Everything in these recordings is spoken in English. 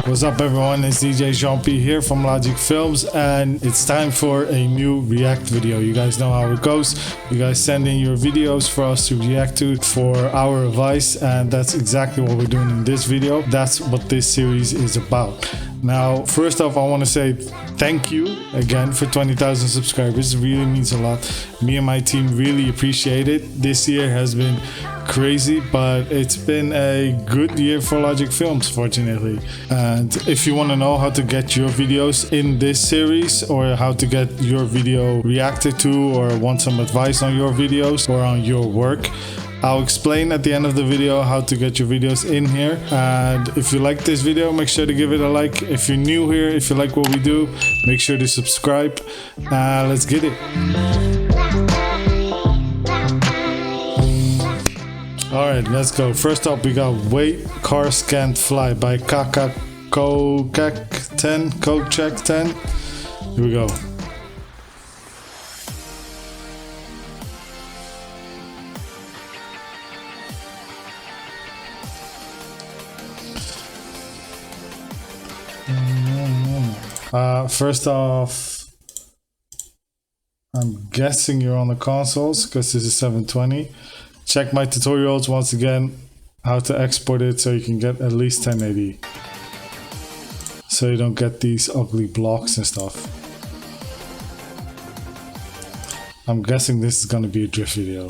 What's up everyone, it's DeejayJeanP here from Logic Films, and it's time for a new react video. You guys know how it goes. You guys send in your videos for us to react to for our advice, and that's exactly what we're doing in this video. That's what this series is about. Now, first off, I want to say thank you again for 20,000 subscribers. It really means a lot. Me and my team really appreciate it. This year has been crazy, but it's been a good year for Logic Films, fortunately. And if you want to know how to get your videos in this series, or how to get your video reacted to, or want some advice on your videos or on your work, I'll explain at the end of the video how to get your videos in here. And if you like this video, make sure to give it a like. If you're new here, if you like what we do, make sure to subscribe. Let's get it. Alright, let's go. First up, we got Wait, Cars Can't Fly by Kokak10. Here we go. First off, I'm guessing you're on the consoles because this is 720. Check my tutorials once again, how to export it so you can get at least 1080. So you don't get these ugly blocks and stuff. I'm guessing this is gonna be a drift video.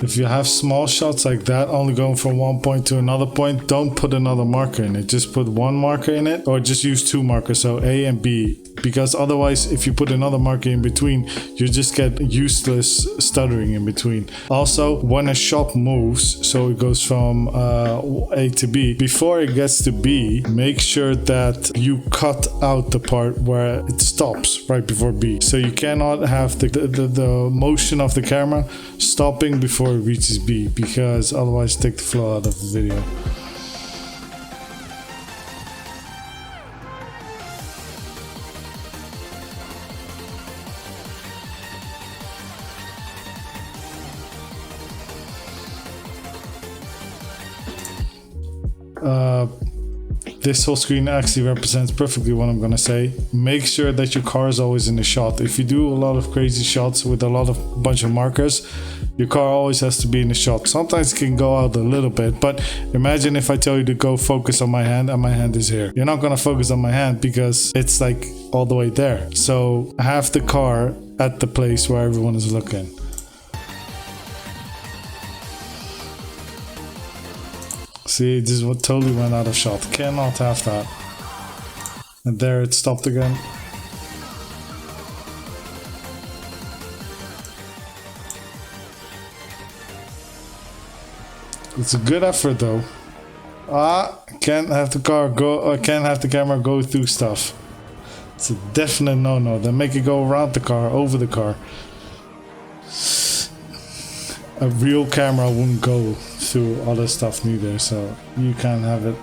If you have small shots like that, only going from one point to another point, don't put another marker in it. Just put one marker in it, or just use two markers, so A and B. Because otherwise, if you put another marker in between, you just get useless stuttering in between. Also, when a shot moves, so it goes from A to B, before it gets to B, make sure that you cut out the part where it stops right before B. So you cannot have the motion of the camera stopping before it reaches B, because otherwise take the flow out of the video. This whole screen actually represents perfectly what I'm gonna say. Make sure that your car is always in the shot. If you do a lot of crazy shots with a bunch of markers, your car always has to be in the shot. Sometimes it can go out a little bit, but imagine if I tell you to go focus on my hand and my hand is here. You're not gonna focus on my hand because it's like all the way there. So have the car at the place where everyone is looking. See, this is what totally went out of shot. Cannot have that. And there it stopped again. It's a good effort though. Can't have the car go, or can't have the camera go through stuff. It's a definite no-no. Then make it go around the car, over the car. A real camera wouldn't go through other stuff neither, so you can't have it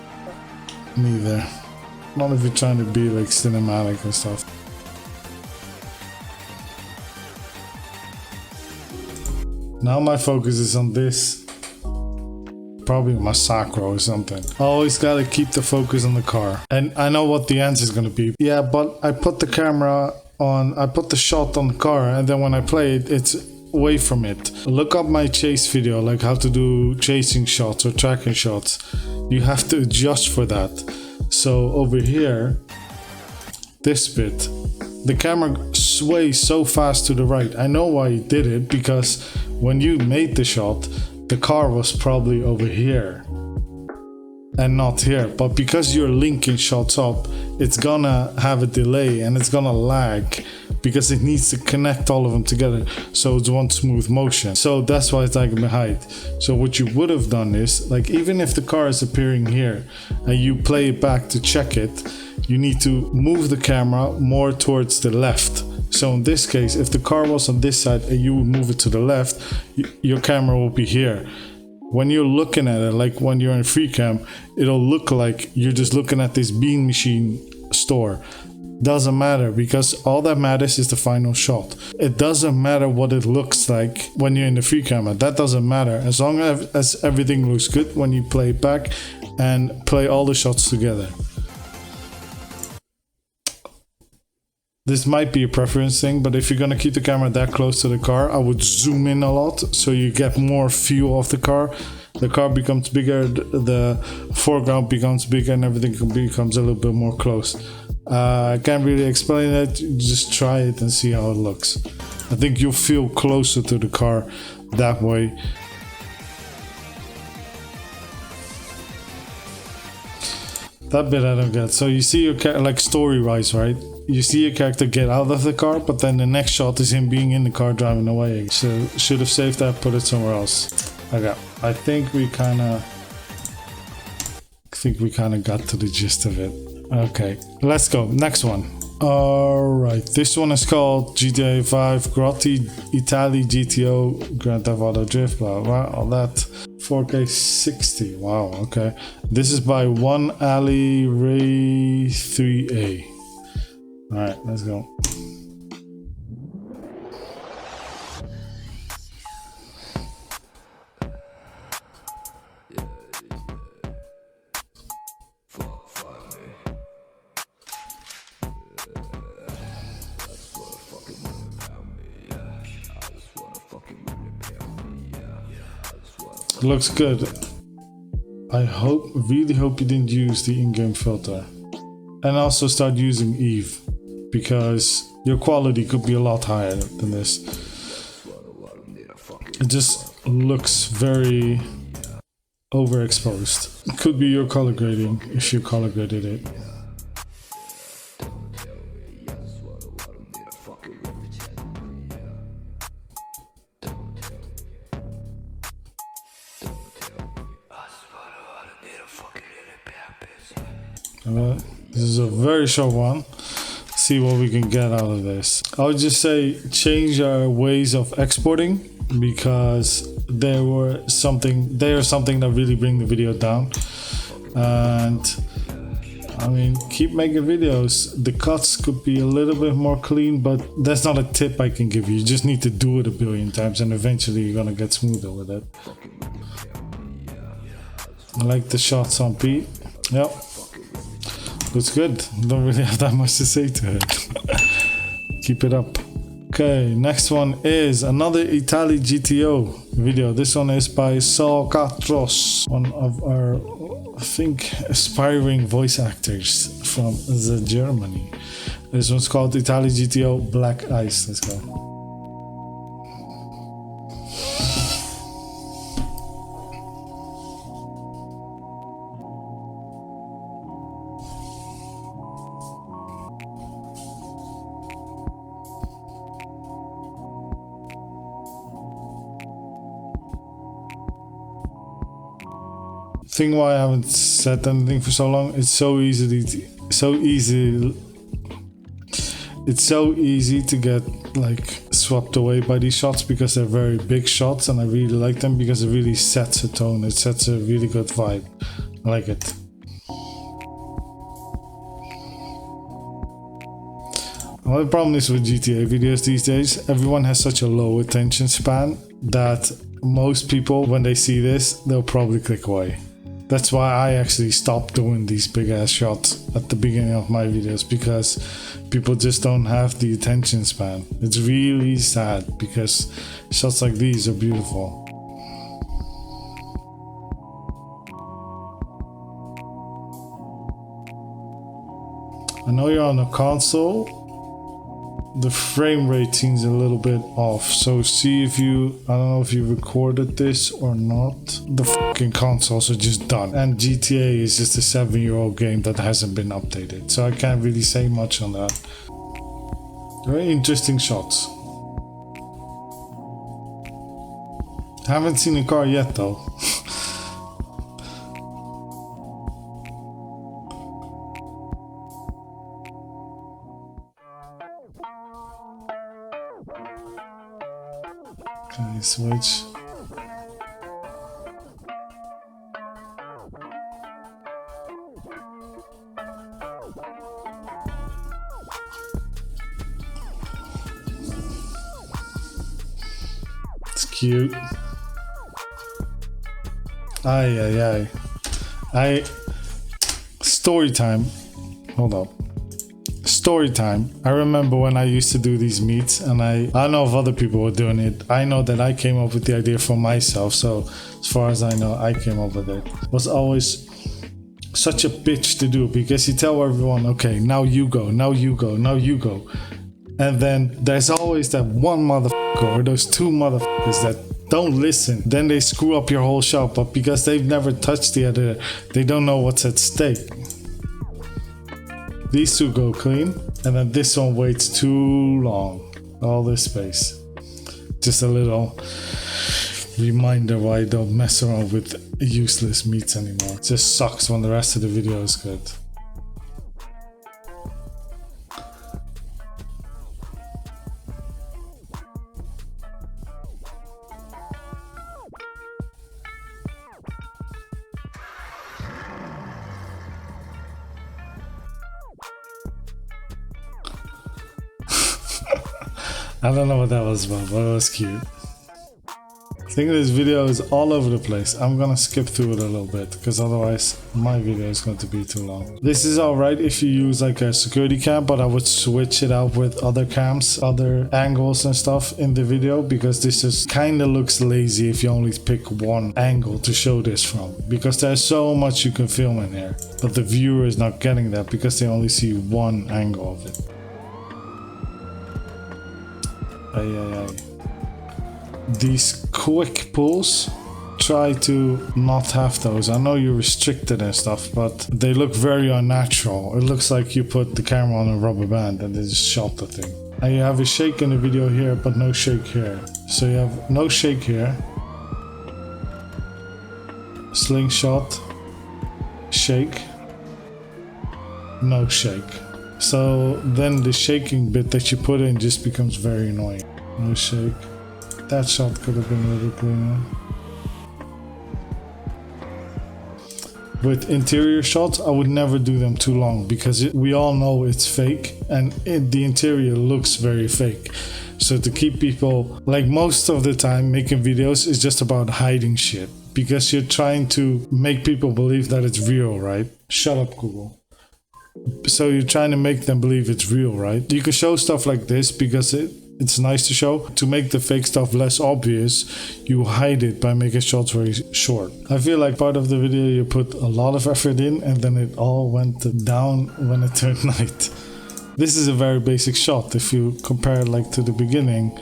neither. Not if you're trying to be like cinematic and stuff. Now my focus is on this. Probably my sacro or something. I always gotta keep the focus on the car. And I know what the answer is gonna be. Yeah, but I put the camera on, I put the shot on the car, and then when I play it, it's away from it. Look up my chase video, like how to do chasing shots or tracking shots. You have to adjust for that. So over here, this bit, the camera sways so fast to the right. I know why you did it, because when you made the shot, the car was probably over here and not here, but because you're linking shots up, it's gonna have a delay and it's gonna lag, because it needs to connect all of them together so it's one smooth motion. So that's why it's lagging behind. So what you would have done is, like, even if the car is appearing here and you play it back to check it, you need to move the camera more towards the left. So in this case, if the car was on this side and you would move it to the left, your camera will be here. When you're looking at it, like when you're in free cam, it'll look like you're just looking at this beam machine store. Doesn't matter, because all that matters is the final shot. It doesn't matter what it looks like when you're in the free camera. That doesn't matter as long as everything looks good when you play it back and play all the shots together. This might be a preference thing, but if you're gonna keep the camera that close to the car, I would zoom in a lot so you get more view of the car. The car becomes bigger, the foreground becomes bigger, and everything becomes a little bit more close. I can't really explain it, just try it and see how it looks. I think you'll feel closer to the car that way. That bit I don't get. So you see your character, like story-wise, right? You see your character get out of the car, but then the next shot is him being in the car driving away. So should have saved that, put it somewhere else. Okay, I think we kind of got to the gist of it. Okay, let's go. Next one. Alright, this one is called GTA 5 Grotti Italy GTO Grand Theft Auto Drift, blah blah, all that. 4K 60. Wow, okay. This is by One Ali Ray 3A. Alright, let's go. Looks good. I really hope you didn't use the in-game filter. And also start using Eve, because your quality could be a lot higher than this. It just looks very overexposed. It could be your color grading if you color graded it. This is a very short one. See what we can get out of this. I would just say change our ways of exporting, because they are something that really bring the video down. And I mean, keep making videos. The cuts could be a little bit more clean, but that's not a tip I can give you. You just need to do it a billion times and eventually you're gonna get smoother with it. I like the shots on Pete. Yep. Looks good. Don't really have that much to say to it. Keep it up. Okay, next one is another Italy GTO video. This one is by Saul Katros, one of our, I think, aspiring voice actors from Germany. This one's called Italy GTO Black Ice. Let's go. Thing why I haven't said anything for so long, it's so easy to get like swept away by these shots, because they're very big shots and I really like them because it really sets a tone. It sets a really good vibe. I like it. Well, the problem is with GTA videos these days, everyone has such a low attention span that most people, when they see this, they'll probably click away. That's why I actually stopped doing these big ass shots at the beginning of my videos, because people just don't have the attention span. It's really sad, because shots like these are beautiful. I know you're on a console. The frame rate seems a little bit off, so see if you, I don't know if you recorded this or not. The fucking consoles are just done, and GTA is just a 7-year-old game that hasn't been updated, so I can't really say much on that. Very interesting shots. Haven't seen a car yet though. Okay, switch. Cute. Story time. Hold up. Story time. I remember when I used to do these meets, and I don't know if other people were doing it. I know that I came up with the idea for myself, so as far as I know, I came up with it. It was always such a bitch to do, because you tell everyone, okay, now you go, now you go, now you go. And then there's always that one motherfucker or those two motherfuckers that don't listen. Then they screw up your whole shot, but because they've never touched the editor, they don't know what's at stake. These two go clean, and then this one waits too long. All this space. Just a little reminder why I don't mess around with useless meats anymore. It just sucks when the rest of the video is good. I don't know what that was about, but it was cute. I think this video is all over the place. I'm gonna skip through it a little bit, because otherwise my video is going to be too long. This is alright if you use like a security cam, but I would switch it out with other cams, other angles and stuff in the video, because this just kinda looks lazy if you only pick one angle to show this from, because there's so much you can film in here, but the viewer is not getting that because they only see one angle of it. These quick pulls, try to not have those. I know you're restricted and stuff, but they look very unnatural. It looks like you put the camera on a rubber band and they just shot the thing. And you have a shake in the video here, but no shake here. So you have no shake here. Slingshot. Shake. No shake. So then the shaking bit that you put in just becomes very annoying. No shake. That shot could have been a little cleaner. With interior shots, I would never do them too long, because we all know it's fake, and the interior looks very fake. So to keep people, like most of the time making videos is just about hiding shit, because you're trying to make people believe that it's real, right? Shut up, Google. So you're trying to make them believe it's real, right? You can show stuff like this because it's nice to show. To make the fake stuff less obvious, you hide it by making shots very short. I feel like part of the video you put a lot of effort in, and then it all went down when it turned night. This is a very basic shot if you compare it like to the beginning.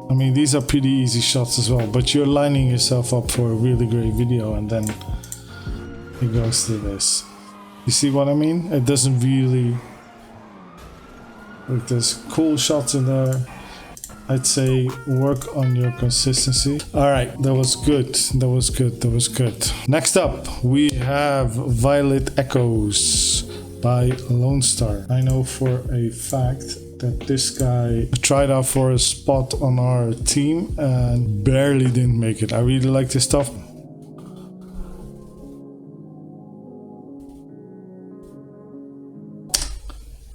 I mean, these are pretty easy shots as well, but you're lining yourself up for a really great video, and then it goes to this. You see what I mean? It doesn't really... Like, there's cool shots in there. I'd say work on your consistency. Alright, that was good. That was good. That was good. Next up, we have Violet Echoes by Lone Star. I know for a fact that this guy tried out for a spot on our team and barely didn't make it. I really like this stuff.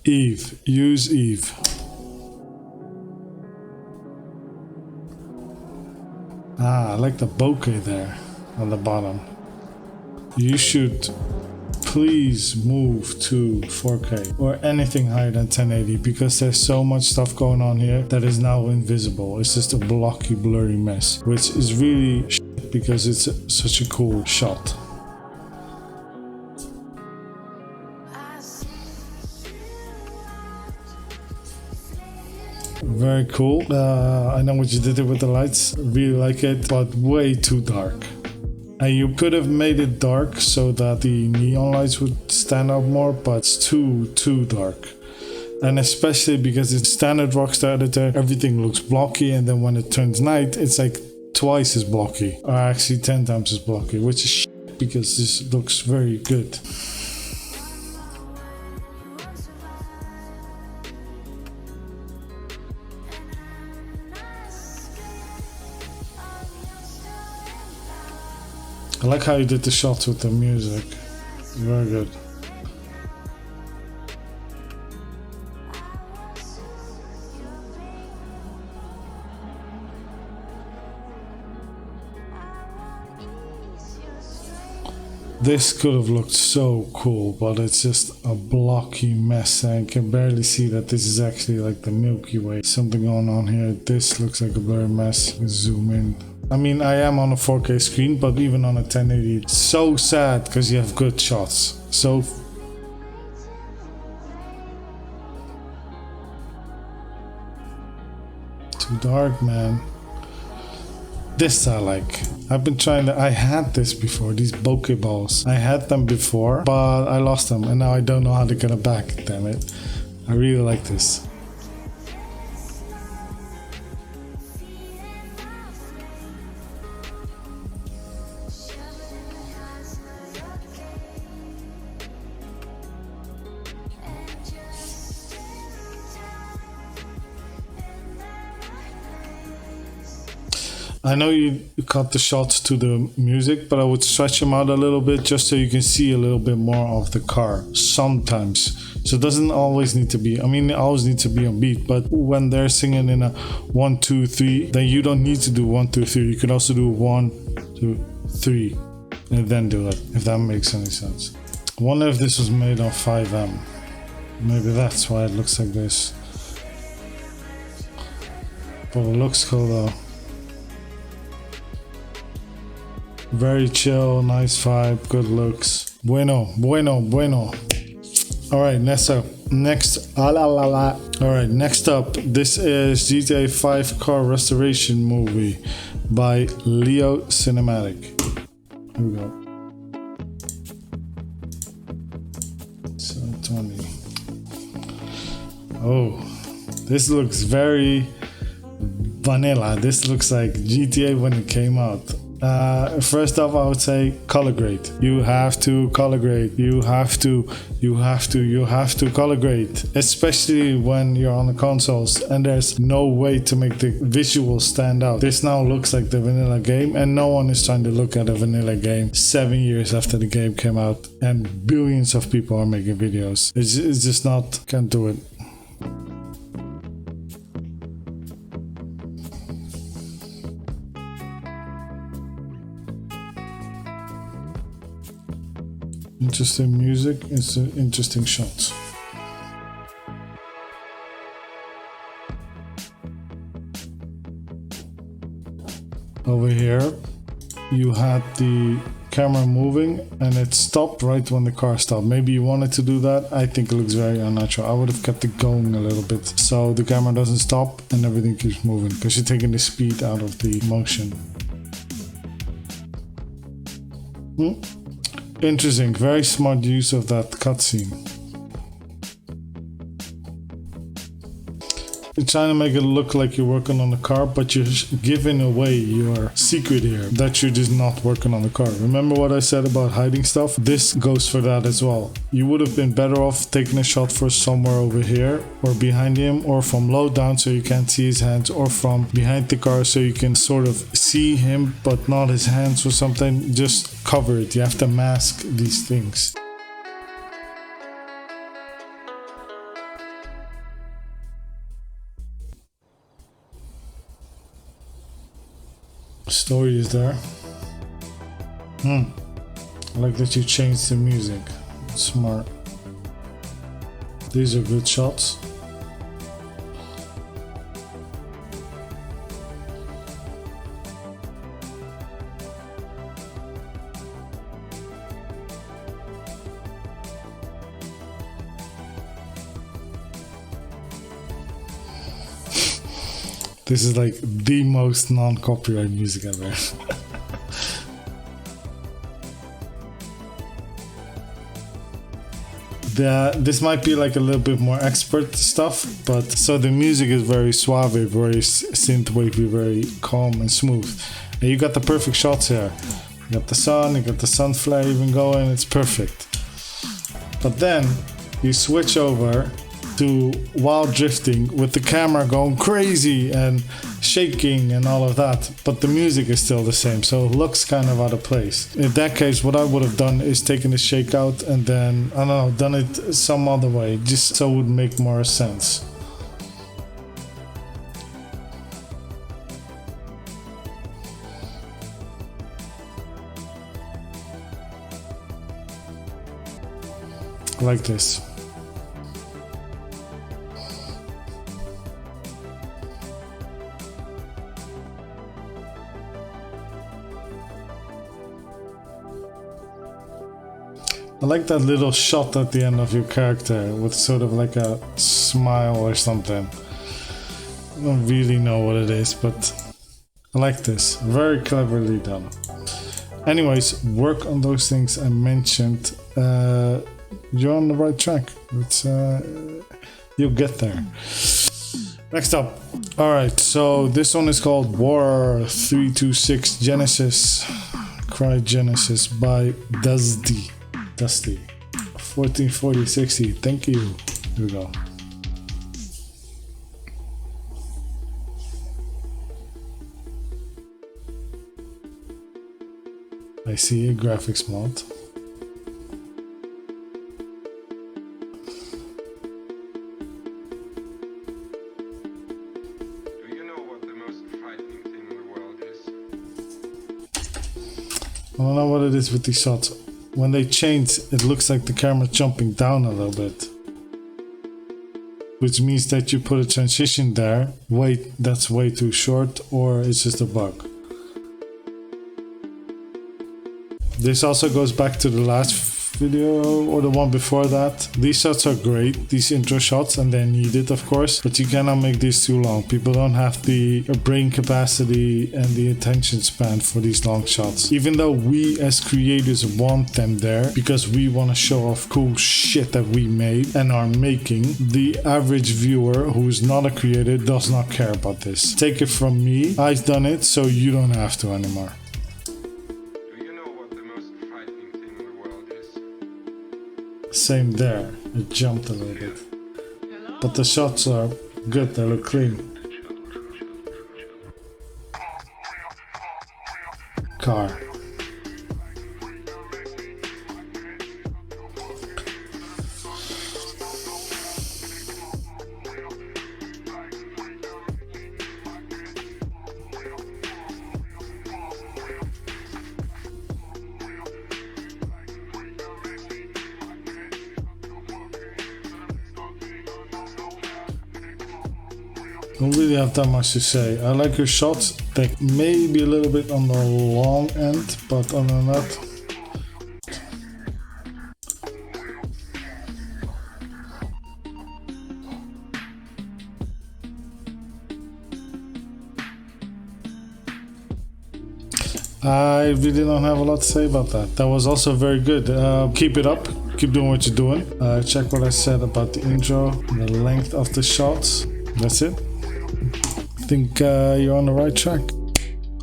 Eve. Use Eve. I like the bokeh there on the bottom. You should please move to 4K or anything higher than 1080, because there's so much stuff going on here that is now invisible. It's just a blocky, blurry mess, which is really shit because it's such a cool shot. Very cool. I know what you did with the lights. Really like it, but way too dark. And you could have made it dark so that the neon lights would stand out more, but it's too dark. And especially because it's standard Rockstar Editor, everything looks blocky, and then when it turns night, it's like twice as blocky, or actually 10 times as blocky, which is shit because this looks very good. I like how you did the shots with the music. Very good. This could have looked so cool, but it's just a blocky mess. I can barely see that this is actually like the Milky Way. Something going on here. This looks like a blurry mess. Zoom in. I mean, I am on a 4K screen, but even on a 1080, it's so sad because you have good shots. So too dark, man. This I like. I've been trying to. I had this before, these bokeh balls. I had them before, but I lost them, and now I don't know how to get them back. Damn it. I really like this. I know you cut the shots to the music, but I would stretch them out a little bit just so you can see a little bit more of the car sometimes. So it doesn't always need to be, I mean, it always needs to be on beat, but when they're singing in a 1, 2, 3, then you don't need to do 1, 2, 3. You can also do 1, 2, 3, and then do it, if that makes any sense. I wonder if this was made on 5M. Maybe that's why it looks like this. But it looks cool though. Very chill, nice vibe, good looks. Bueno. Alright, next up. Alright, next up, this is GTA 5 car restoration movie by Leo Cinematic. Here we go. So 20. Oh, this looks very vanilla. This looks like GTA when it came out. First off, I would say color grade. You have to color grade. You have to color grade. Especially when you're on the consoles and there's no way to make the visuals stand out. This now looks like the vanilla game, and no one is trying to look at a vanilla game 7 years after the game came out and billions of people are making videos. It's just not, can't do it. Interesting music, it's an interesting shot. Over here, you had the camera moving and it stopped right when the car stopped. Maybe you wanted to do that. I think it looks very unnatural. I would have kept it going a little bit so the camera doesn't stop and everything keeps moving, because you're taking the speed out of the motion. Interesting, very smart use of that cutscene. You're trying to make it look like you're working on the car, but you're giving away your secret here that you're just not working on the car. Remember what I said about hiding stuff? This goes for that as well. You would have been better off taking a shot for somewhere over here or behind him, or from low down so you can't see his hands, or from behind the car so you can sort of see him but not his hands or something. Just cover it. You have to mask these things. Story is there. I like that you changed the music. Smart. These are good shots. This is like the most non-copyright music ever. This might be like a little bit more expert stuff, but so the music is very suave, very synthwavy, very calm and smooth. And you got the perfect shots here. You got the sun, you got the sun flare even going, it's perfect. But then you switch over to while drifting with the camera going crazy and shaking and all of that, but the music is still the same, so it looks kind of out of place. In that case, what I would have done is taken the shake out and then, I don't know, done it some other way, just so it would make more sense. I like this. I like that little shot at the end of your character with sort of like a smile or something. I don't really know what it is, but I like this. Very cleverly done. Anyways, work on those things I mentioned. You're on the right track. It's, you'll get there. Next up. Alright, so this one is called War 326 Genesis. Cry Genesis by Dusty. 144060. Thank you. Here we go. I see a graphics mod. Do you know what the most frightening thing in the world is? I don't know what it is with these shots. When they change, it looks like the camera jumping down a little bit. Which means that you put a transition there. Wait, that's way too short, or it's just a bug. This also goes back to the last video or the one before that. These shots are great, these intro shots, and they're needed of course, but you cannot make these too long. People don't have the brain capacity and the attention span for these long shots. Even though we as creators want them there because we want to show off cool shit that we made and are making, the average viewer who is not a creator does not care about this. Take it from me, I've done it, so you don't have to anymore. Same there, it jumped a little bit. But the shots are good, they look clean. Car. Don't really have that much to say. I like your shots. They may be a little bit on the long end, but other than that, I really don't have a lot to say about that. That was also very good. Keep it up. Keep doing what you're doing. Check what I said about the intro, the length of the shots. That's it. I think you're on the right track.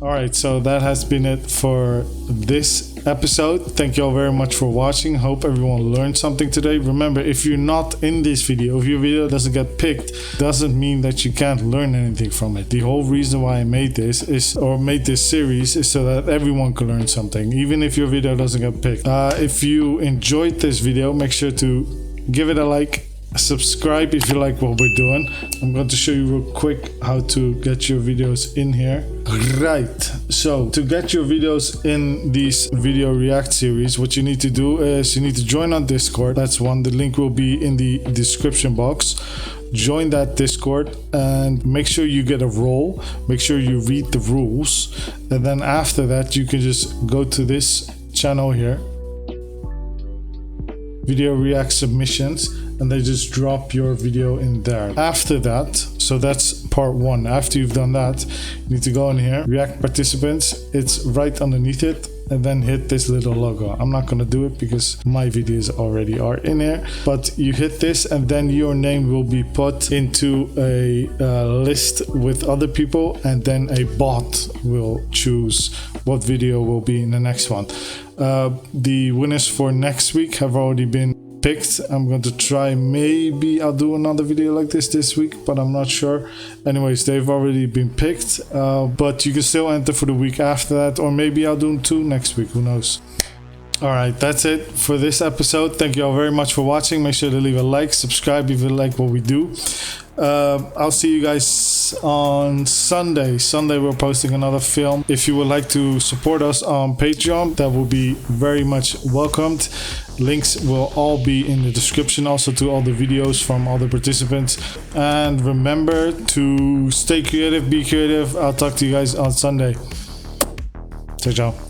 Alright, so that has been it for this episode. Thank you all very much for watching. Hope everyone learned something today. Remember, if you're not in this video, if your video doesn't get picked, doesn't mean that you can't learn anything from it. The whole reason why I made this series is so that everyone can learn something, even if your video doesn't get picked. If you enjoyed this video, make sure to give it a like. Subscribe if you like what we're doing. I'm going to show you real quick how to get your videos in here. Right, so to get your videos in these video react series, what you need to do is you need to join on Discord. That's one. The link will be in the description box. Join that Discord and make sure you get a role. Make sure you read the rules, and then after that you can just go to this channel here, video react submissions, and they just drop your video in there. After that, so that's part one. After you've done that, you need to go in here, react participants, it's right underneath it, and then hit this little logo. I'm not gonna do it because my videos already are in here, but you hit this and then your name will be put into a list with other people, and then a bot will choose what video will be in the next one. The winners for next week have already been picked. I'm going to try, maybe I'll do another video like this week, but I'm not sure. Anyways, they've already been picked, but you can still enter for the week after that, or maybe I'll do 2 next week, who knows. Alright, that's it for this episode. Thank you all very much for watching. Make sure to leave a like, subscribe if you like what we do. I'll see you guys on Sunday. Sunday we're posting another film. If you would like to support us on Patreon, that will be very much welcomed. Links will all be in the description, also to all the videos from all the participants. And remember to stay creative, be creative. I'll talk to you guys on Sunday. Ciao, ciao.